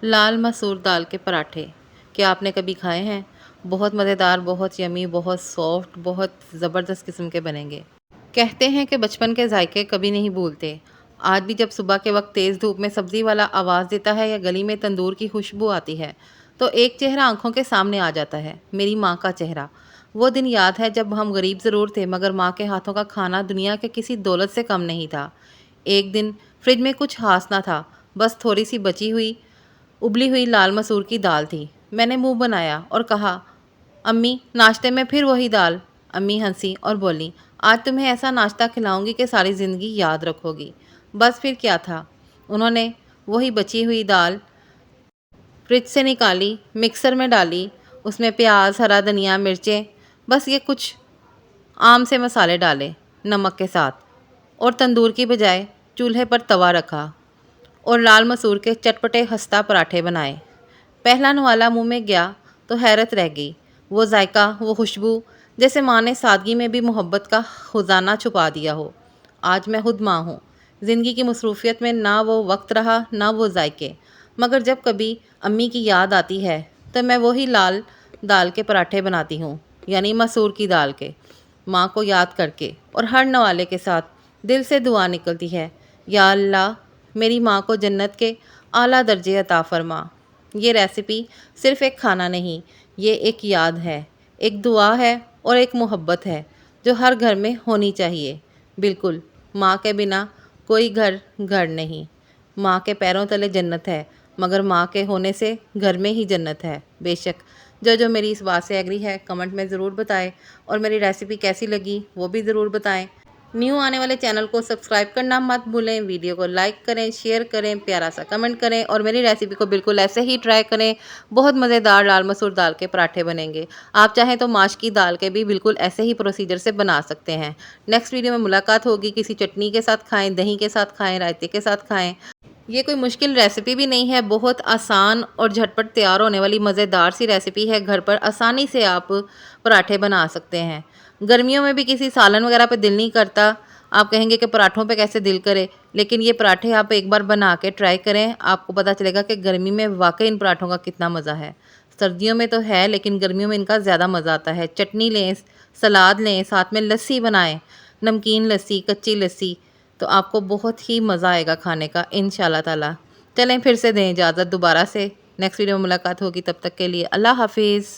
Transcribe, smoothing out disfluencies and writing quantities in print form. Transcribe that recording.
لال مسور دال کے پراٹھے کیا آپ نے کبھی کھائے ہیں؟ بہت مزیدار، بہت یمی، بہت سافٹ، بہت زبردست قسم کے بنیں گے۔ کہتے ہیں کہ بچپن کے ذائقے کبھی نہیں بھولتے۔ آج بھی جب صبح کے وقت تیز دھوپ میں سبزی والا آواز دیتا ہے یا گلی میں تندور کی خوشبو آتی ہے تو ایک چہرہ آنکھوں کے سامنے آ جاتا ہے، میری ماں کا چہرہ۔ وہ دن یاد ہے جب ہم غریب ضرور تھے مگر ماں کے ہاتھوں کا کھانا دنیا کے کسی دولت سے کم نہیں تھا۔ ایک دن فریج میں کچھ خاص نہ تھا، بس تھوڑی سی بچی ہوئی ابلی ہوئی لال مسور کی دال تھی۔ میں نے منہ بنایا اور کہا، امی ناشتے میں پھر وہی دال؟ امی ہنسی اور بولی، آج تمہیں ایسا ناشتہ کھلاؤں گی کہ ساری زندگی یاد رکھو گی۔ بس پھر کیا تھا، انہوں نے وہی بچی ہوئی دال فریج سے نکالی، مکسر میں ڈالی، اس میں پیاز، ہرا دھنیا، مرچیں، بس یہ کچھ عام سے مسالے ڈالے نمک کے ساتھ، اور تندور کی بجائے چولہے پر توا رکھا اور لال مسور کے چٹپٹے خستہ پراٹھے بنائے۔ پہلا نوالا منہ میں گیا تو حیرت رہ گئی۔ وہ ذائقہ، وہ خوشبو، جیسے ماں نے سادگی میں بھی محبت کا خزانہ چھپا دیا ہو۔ آج میں خود ماں ہوں، زندگی کی مصروفیت میں نہ وہ وقت رہا نہ وہ ذائقے، مگر جب کبھی امی کی یاد آتی ہے تو میں وہی لال دال کے پراٹھے بناتی ہوں، یعنی مسور کی دال کے، ماں کو یاد کر کے، اور ہر نوالے کے ساتھ دل سے دعا نکلتی ہے، یا اللہ میری ماں کو جنت کے اعلیٰ درجے عطا فرما۔ یہ ریسیپی صرف ایک کھانا نہیں، یہ ایک یاد ہے، ایک دعا ہے اور ایک محبت ہے جو ہر گھر میں ہونی چاہیے۔ بالکل، ماں کے بنا کوئی گھر گھر نہیں۔ ماں کے پیروں تلے جنت ہے، مگر ماں کے ہونے سے گھر میں ہی جنت ہے۔ بے شک جو میری اس بات سے ایگری ہے کمنٹ میں ضرور بتائیں، اور میری ریسیپی کیسی لگی وہ بھی ضرور بتائیں۔ نیو آنے والے چینل کو سبسکرائب کرنا مت بھولیں، ویڈیو کو لائک کریں، شیئر کریں، پیارا سا کمنٹ کریں، اور میری ریسیپی کو بالکل ایسے ہی ٹرائی کریں۔ بہت مزیدار لال مسور دال کے پراٹھے بنیں گے۔ آپ چاہیں تو ماش کی دال کے بھی بالکل ایسے ہی پروسیجر سے بنا سکتے ہیں۔ نیکسٹ ویڈیو میں ملاقات ہوگی، کسی چٹنی کے ساتھ کھائیں، دہی کے ساتھ کھائیں، رائتے کے ساتھ کھائیں۔ یہ کوئی مشکل ریسیپی بھی نہیں ہے، بہت آسان اور جھٹپٹ تیار ہونے والی مزیدار سی ریسیپی ہے۔ گھر پر آسانی سے آپ پراٹھے بنا سکتے ہیں۔ گرمیوں میں بھی کسی سالن وغیرہ پہ دل نہیں کرتا، آپ کہیں گے کہ پراٹھوں پہ کیسے دل کرے، لیکن یہ پراٹھے آپ ایک بار بنا کے ٹرائی کریں، آپ کو پتہ چلے گا کہ گرمی میں واقعی ان پراٹھوں کا کتنا مزہ ہے۔ سردیوں میں تو ہے لیکن گرمیوں میں ان کا زیادہ مزہ آتا ہے۔ چٹنی لیں، سلاد لیں، ساتھ میں لسی بنائیں، نمکین لسی، کچی لسی، تو آپ کو بہت ہی مزہ آئے گا کھانے کا انشاءاللہ تعالی۔ چلیں پھر سے دیں اجازت، دوبارہ سے نیکسٹ ویڈیو میں ملاقات ہوگی، تب تک کے لیے اللہ حافظ۔